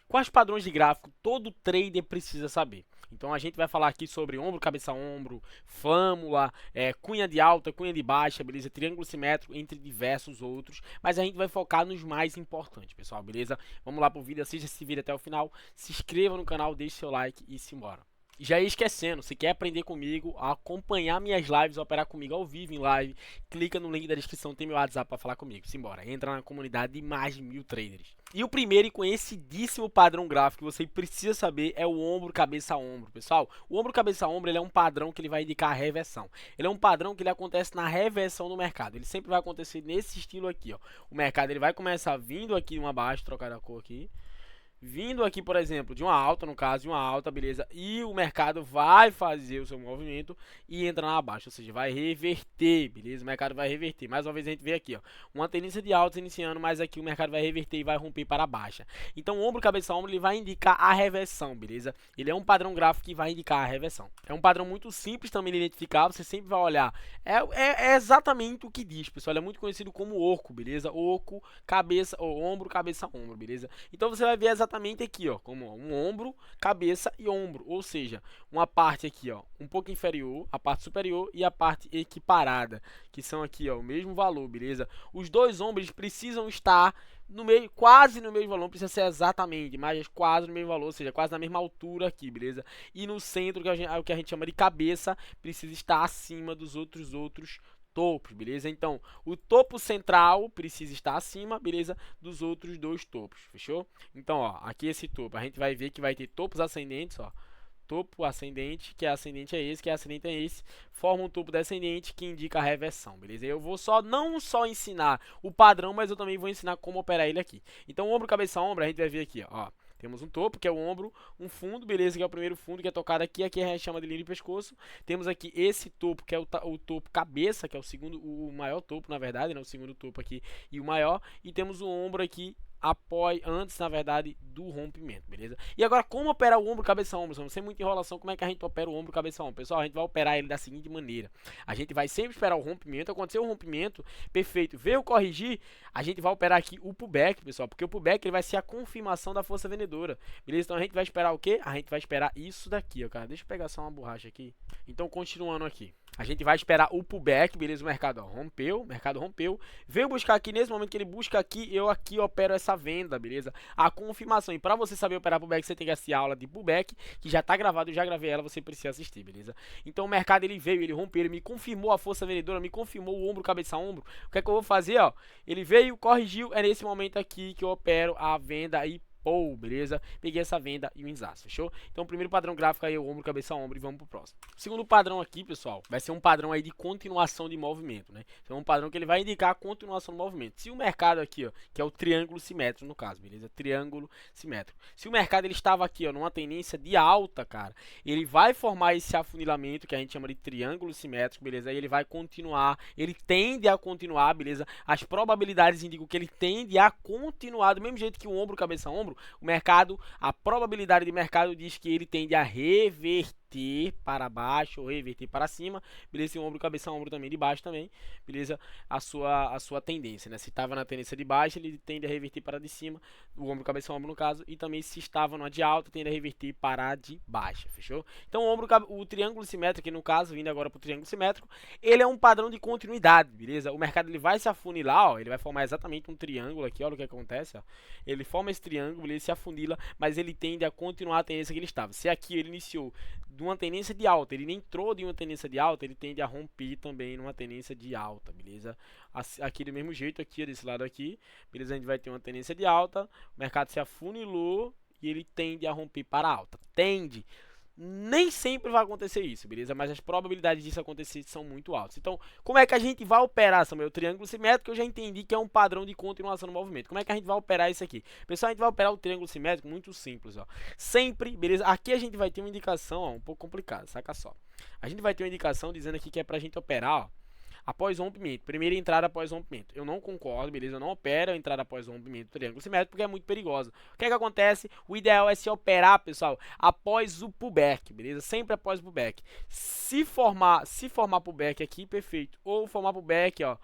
Quais padrões de gráfico todo trader precisa saber? Então a gente vai falar aqui sobre ombro, cabeça, ombro, flâmula, cunha de alta, cunha de baixa, beleza? Triângulo simétrico, entre diversos outros. Mas a gente vai focar nos mais importantes, pessoal, beleza? Vamos lá pro vídeo, assista esse vídeo até o final, se inscreva no canal, deixe seu like e simbora. Já ia esquecendo, se quer aprender comigo, acompanhar minhas lives, operar comigo ao vivo em live, clica no link da descrição, tem meu WhatsApp para falar comigo. Simbora, entra na comunidade de mais de 1000 traders. E o primeiro e conhecidíssimo padrão gráfico que você precisa saber é o ombro, cabeça, ombro, pessoal. O ombro, cabeça, ombro ele é um padrão que ele vai indicar a reversão. Ele é um padrão que ele acontece na reversão do mercado. Ele sempre vai acontecer nesse estilo aqui, ó. O mercado ele vai começar vindo aqui uma baixa, trocar a cor aqui. Vindo aqui, por exemplo, de uma alta, no caso de uma alta, beleza? E o mercado vai fazer o seu movimento e entrar na baixa, ou seja, vai reverter, beleza? O mercado vai reverter. Mais uma vez a gente vê aqui, ó, uma tendência de alta iniciando, mas aqui o mercado vai reverter e vai romper para a baixa. Então, o ombro, cabeça, ombro, ele vai indicar a reversão, beleza? Ele é um padrão gráfico que vai indicar a reversão. É um padrão muito simples também de identificar, você sempre vai olhar. É exatamente o que diz, pessoal. Ele é muito conhecido como oco, beleza? Oco, cabeça, ou ombro, cabeça, ombro, beleza? Então, você vai ver exatamente aqui, ó, como um ombro, cabeça e ombro, ou seja, uma parte aqui, ó, um pouco inferior, a parte superior e a parte equiparada, que são aqui, ó, o mesmo valor, beleza? Os dois ombros precisam estar no meio, quase no mesmo valor, não precisa ser exatamente, mas quase no mesmo valor, ou seja, quase na mesma altura aqui, beleza? E no centro, que o que a gente chama de cabeça, precisa estar acima dos outros topos, beleza? Então, o topo central precisa estar acima, beleza? Dos outros dois topos, fechou? Então, ó, aqui esse topo, a gente vai ver que vai ter topos ascendentes, ó. Topo ascendente, que é ascendente é esse, que é ascendente é esse, forma um topo descendente que indica a reversão, beleza? Eu vou não só ensinar o padrão, mas eu também vou ensinar como operar ele aqui. Então, ombro, cabeça, ombro, a gente vai ver aqui, ó. Temos um topo, que é o ombro, um fundo, beleza, que é o primeiro fundo que é tocado aqui, aqui a gente chama de linha de pescoço. Temos aqui esse topo, que é o topo cabeça, que é o segundo, o maior topo, na verdade, né, o segundo topo aqui e o maior. E temos o ombro aqui, antes, na verdade, do rompimento, beleza? E agora, como operar o ombro, cabeça, ombro? Sem muita enrolação, como é que a gente opera o ombro, cabeça, ombro? Pessoal, a gente vai operar ele da seguinte maneira. A gente vai sempre esperar o rompimento, acontecer o rompimento, perfeito, veio corrigir, a gente vai operar aqui o pullback, pessoal, porque o pullback ele vai ser a confirmação da força vendedora, beleza? Então a gente vai esperar o quê? A gente vai esperar isso daqui, ó, cara. Deixa eu pegar só uma borracha aqui. Então, continuando aqui. A gente vai esperar o pullback, beleza? O mercado rompeu, veio buscar aqui, nesse momento que ele busca aqui, eu aqui opero essa venda, beleza? A confirmação, e para você saber operar pullback, você tem que assistir a aula de pullback, que já tá gravado, eu já gravei ela, você precisa assistir, beleza? Então o mercado ele veio, ele rompeu, ele me confirmou a força vendedora, me confirmou o ombro, cabeça, ombro. O que é que eu vou fazer, ó? Ele veio, corrigiu, é nesse momento aqui que eu opero a venda e beleza? Peguei essa venda e o insaço, fechou? Então o primeiro padrão gráfico aí é o ombro, cabeça, ombro e vamos pro próximo. O segundo padrão aqui, pessoal, vai ser um padrão aí de continuação de movimento, né? Então é um padrão que ele vai indicar a continuação do movimento. Se o mercado aqui, ó, que é o triângulo simétrico no caso, beleza? Triângulo simétrico. Se o mercado ele estava aqui, ó, numa tendência de alta, cara, ele vai formar esse afunilamento que a gente chama de triângulo simétrico, beleza? Aí ele vai continuar, ele tende a continuar, beleza? As probabilidades indicam que ele tende a continuar do mesmo jeito que o ombro, cabeça, ombro. O mercado, a probabilidade de mercado diz que ele tende a reverter para baixo ou reverter para cima, beleza? E o ombro, cabeça, ombro também de baixo também, beleza? A sua tendência, né? Se estava na tendência de baixo, ele tende a reverter para de cima, o ombro, cabeça, ombro no caso, e também se estava numa de alta, tende a reverter para de baixa, fechou? Então o ombro, o triângulo simétrico, que no caso, vindo agora para o triângulo simétrico, ele é um padrão de continuidade, beleza? O mercado ele vai se afunilar, ó, ele vai formar exatamente um triângulo aqui, olha o que acontece, ó. Ele forma esse triângulo, ele se afunila, mas ele tende a continuar a tendência que ele estava. Se aqui ele iniciou de uma tendência de alta, ele entrou de uma tendência de alta, ele tende a romper também numa tendência de alta, beleza? Aqui do mesmo jeito, aqui desse lado aqui, beleza? A gente vai ter uma tendência de alta, o mercado se afunilou e ele tende a romper para alta. Tende. Nem sempre vai acontecer isso, beleza? Mas as probabilidades disso acontecer são muito altas. Então, como é que a gente vai operar, Samuel? O triângulo simétrico eu já entendi que é um padrão de continuação do movimento. Como é que a gente vai operar isso aqui? Pessoal, a gente vai operar o triângulo simétrico muito simples, ó. Sempre, beleza? Aqui a gente vai ter uma indicação, ó, um pouco complicada, saca só. A gente vai ter uma indicação dizendo aqui que é pra gente operar, ó, após rompimento, primeira entrada após rompimento. Eu não concordo, beleza? Eu não opero a entrada após rompimento do triângulo simétrico porque é muito perigosa. O que é que acontece? O ideal é se operar, pessoal, após o pullback, beleza? Sempre após o pullback. Se formar pullback aqui, perfeito. Ou formar pullback, ó,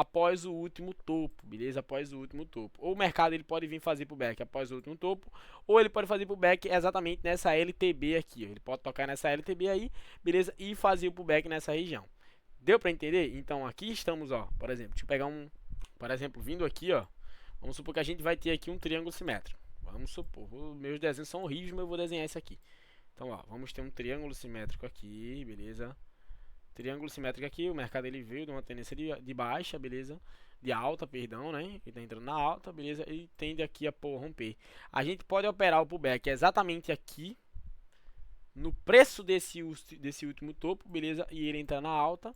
após o último topo, beleza? Após o último topo. Ou o mercado ele pode vir fazer pullback após o último topo, ou ele pode fazer pullback exatamente nessa LTB aqui, ó. Ele pode tocar nessa LTB aí, beleza? E fazer o pullback nessa região. Deu para entender? Então aqui estamos, ó, por exemplo, deixa eu pegar por exemplo, vindo aqui, ó. Vamos supor que a gente vai ter aqui um triângulo simétrico. Vamos supor, meus desenhos são horríveis, mas eu vou desenhar isso aqui. Então, ó, vamos ter um triângulo simétrico aqui, beleza? Triângulo simétrico aqui, o mercado ele veio de uma tendência de baixa, beleza? De alta, perdão, né? Ele tá entrando na alta, beleza? E tende aqui a romper. A gente pode operar o pullback exatamente aqui, no preço desse último topo, beleza? E ele entrar na alta,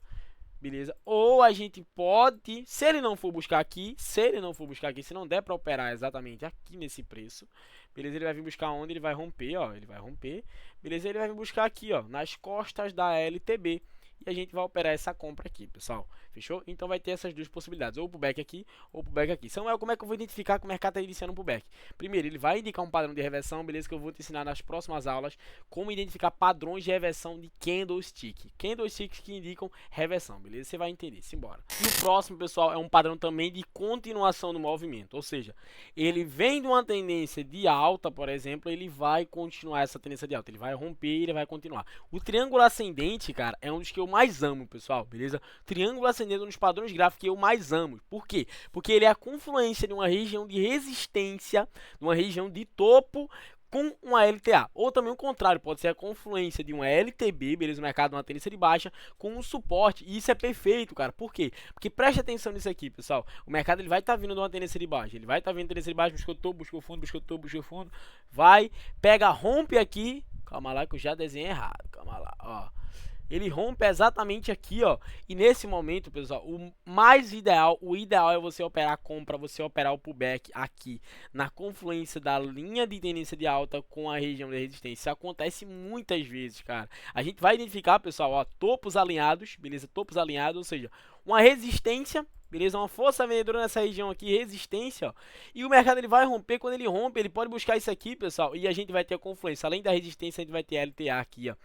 beleza? Ou a gente pode, se ele não for buscar aqui, se não der para operar exatamente aqui nesse preço, beleza? Ele vai vir buscar onde? Ele vai romper, ó, ele vai romper, beleza? Ele vai vir buscar aqui, ó, nas costas da LTB. E a gente vai operar essa compra aqui, pessoal. Fechou? Então vai ter essas duas possibilidades, ou pullback aqui, ou pullback aqui. Samuel, como é que eu vou identificar que o mercado está iniciando um pullback? Primeiro, ele vai indicar um padrão de reversão, beleza? Que eu vou te ensinar nas próximas aulas como identificar padrões de reversão de candlestick. Candlesticks que indicam reversão, beleza? Você vai entender, simbora. E o próximo, pessoal, é um padrão também de continuação do movimento. Ou seja, ele vem de uma tendência de alta, por exemplo, ele vai continuar essa tendência de alta. Ele vai romper e ele vai continuar. O triângulo ascendente, cara, é um dos que eu mais amo, pessoal, beleza? Triângulo ascendente é um dos padrões gráficos que eu mais amo. Por quê? Porque ele é a confluência de uma região de resistência, de uma região de topo com uma LTA. Ou também o contrário, pode ser a confluência de uma LTB, beleza? O mercado uma tendência de baixa com um suporte. E isso é perfeito, cara. Por quê? Porque preste atenção nisso aqui, pessoal. O mercado ele vai estar vindo de uma tendência de baixa. Ele vai estar vindo de tendência de baixa, buscou topo, buscou fundo, buscou topo, buscou fundo. Vai, pega, rompe aqui. Calma lá que eu já desenhei errado. Calma lá, ó. Ele rompe exatamente aqui, ó. E nesse momento, pessoal, o ideal é você operar a compra, você operar o pullback aqui na confluência da linha de tendência de alta com a região de resistência. Isso acontece muitas vezes, cara. A gente vai identificar, pessoal, ó, topos alinhados, beleza? Topos alinhados, ou seja, uma resistência, beleza? Uma força vendedora nessa região aqui, resistência, ó. E o mercado ele vai romper, quando ele rompe, ele pode buscar isso aqui, pessoal, e a gente vai ter a confluência. Além da resistência, a gente vai ter LTA aqui, ó.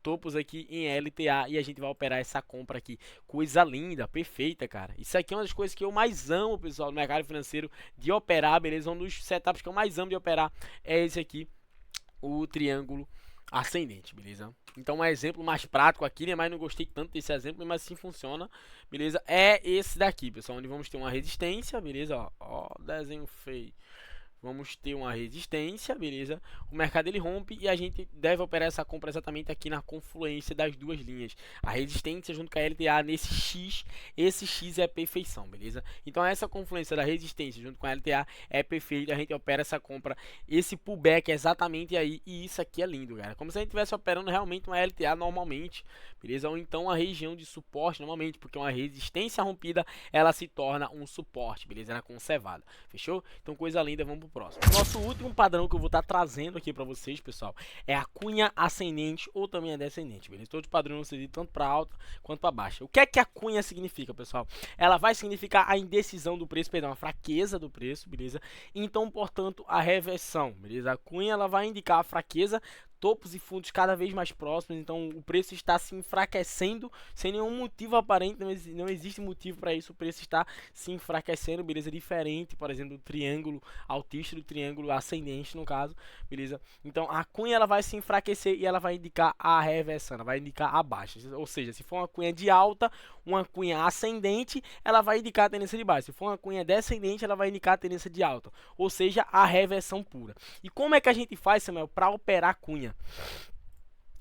Topos aqui em LTA e a gente vai operar essa compra aqui. Coisa linda, perfeita, cara. Isso aqui é uma das coisas que eu mais amo, pessoal, no mercado financeiro, de operar, beleza? Um dos setups que eu mais amo de operar é esse aqui, o triângulo ascendente, beleza? Então um exemplo mais prático aqui, né? Mas não gostei tanto desse exemplo, mas assim funciona, beleza? É esse daqui, pessoal, onde vamos ter uma resistência, beleza? Ó, desenho feio. Vamos ter uma resistência, beleza? O mercado ele rompe e a gente deve operar essa compra exatamente aqui na confluência das duas linhas. A resistência junto com a LTA nesse X, esse X é a perfeição, beleza? Então essa confluência da resistência junto com a LTA é perfeita, a gente opera essa compra, esse pullback é exatamente aí e isso aqui é lindo, cara. Como se a gente estivesse operando realmente uma LTA normalmente, beleza? Ou então a região de suporte normalmente, porque uma resistência rompida, ela se torna um suporte, beleza? Ela é conservada, fechou? Então coisa linda, vamos pro próximo. Nosso último padrão que eu vou estar trazendo aqui para vocês, pessoal, é a cunha ascendente ou também a descendente, beleza? Todos os padrões você tanto para alta quanto para baixa. O que é que a cunha significa, pessoal? Ela vai significar a indecisão do preço, perdão, a fraqueza do preço, beleza? Então, portanto, a reversão, beleza? A cunha ela vai indicar a fraqueza, topos e fundos cada vez mais próximos, então o preço está se enfraquecendo sem nenhum motivo aparente, não existe motivo para isso, o preço está se enfraquecendo, beleza? Diferente, por exemplo, do triângulo altista, do triângulo ascendente, no caso, beleza? Então a cunha ela vai se enfraquecer e ela vai indicar a reversão, ela vai indicar a baixa, ou seja, se for uma cunha de alta, uma cunha ascendente, ela vai indicar a tendência de baixa, se for uma cunha descendente, ela vai indicar a tendência de alta, ou seja, a reversão pura. E como é que a gente faz, Samuel, para operar a cunha?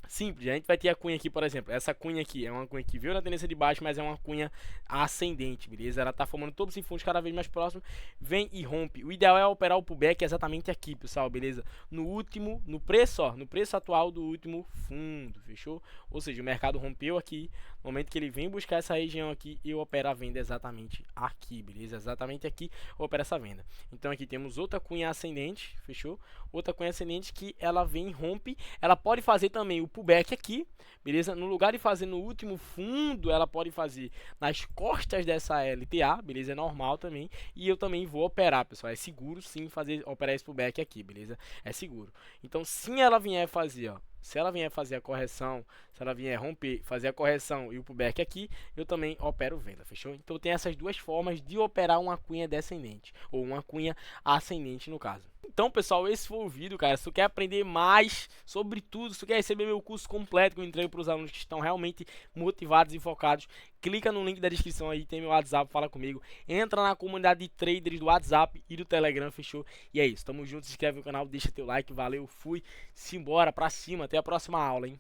Simples, a gente vai ter a cunha aqui, por exemplo, essa cunha aqui é uma cunha que veio na tendência de baixo, mas é uma cunha ascendente, beleza? Ela tá formando topos e fundos cada vez mais próximos, vem e rompe. O ideal é operar o pullback exatamente aqui, pessoal, beleza? No preço, ó, no preço atual do último fundo, fechou? Ou seja, o mercado rompeu aqui, no momento que ele vem buscar essa região aqui, eu opero a venda exatamente aqui, beleza? Exatamente aqui, eu opero essa venda. Então aqui temos outra cunha ascendente, fechou? Outra cunha ascendente que ela vem e rompe, ela pode fazer também o pullback aqui, beleza? No lugar de fazer no último fundo, ela pode fazer nas costas dessa LTA, beleza? É normal também. E eu também vou operar, pessoal. É seguro sim operar esse pullback aqui, beleza? É seguro. Então, se ela vier fazer, ó, Se ela vier fazer a correção, se ela vier romper, fazer a correção e o pullback aqui, eu também opero venda, fechou? Então tem essas duas formas de operar uma cunha descendente, ou uma cunha ascendente no caso. Então, pessoal, esse foi o vídeo, cara. Se tu quer aprender mais sobre tudo, se tu quer receber meu curso completo que eu entrego para os alunos que estão realmente motivados e focados, clica no link da descrição aí, tem meu WhatsApp, fala comigo. Entra na comunidade de traders do WhatsApp e do Telegram, fechou? E é isso, tamo junto, se inscreve no canal, deixa teu like, valeu, fui, simbora, pra cima, até a próxima aula, hein?